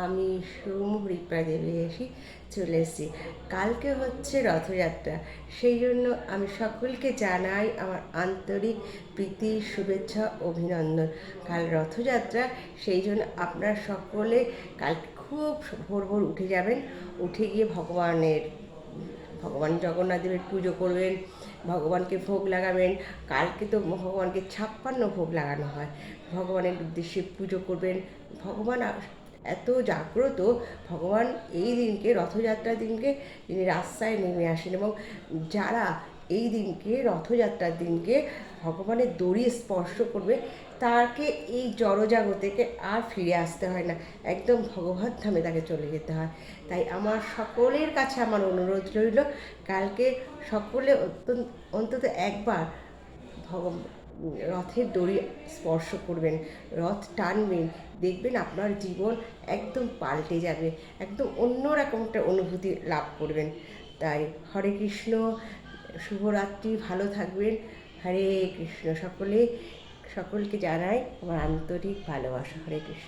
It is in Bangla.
আমি হরিপ্রা দেবী চলে এসেছি। কালকে হচ্ছে রথযাত্রা, সেই জন্য আমি সকলকে জানাই আমার আন্তরিক প্রীতি, শুভেচ্ছা, অভিনন্দন। কাল রথযাত্রা, সেই জন্য আপনারা সকলে কালকে খুব ভোর ভোর উঠে যাবেন, উঠে গিয়ে ভগবান জগন্নাথ দেবের পুজো করবেন, ভগবানকে ভোগ লাগাবেন। কালকে তো ভগবানকে 56 ভোগ লাগানো হয়, ভগবানের উদ্দেশ্যে পুজো করবেন। ভগবান এত জাগ্রত, ভগবান এই দিনকে, রথযাত্রার দিনকে তিনি রাস্তায় নেমে আসেন, এবং যারা এই দিনকে, রথযাত্রার দিনকে ভগবানের দড়ি স্পর্শ করবে, তাকে এই জড়জাগতিকে আর ফিরে আসতে হয় না, একদম ভগবত ধামে তাকে চলে যেতে হয়। তাই আমার সকলের কাছে আমার অনুরোধ রইল, কালকে সকলে অন্তত একবার রথের দড়ি স্পর্শ করবেন, রথ টানবেন, দেখবেন আপনার জীবন একদম পাল্টে যাবে, একদম অন্যরকম একটা অনুভূতি লাভ করবেন। তাই হরে কৃষ্ণ, শুভরাত্রি, ভালো থাকবেন। হরে কৃষ্ণ। সকলকে জানাই আমার আন্তরিক ভালোবাসা। হরে কৃষ্ণ।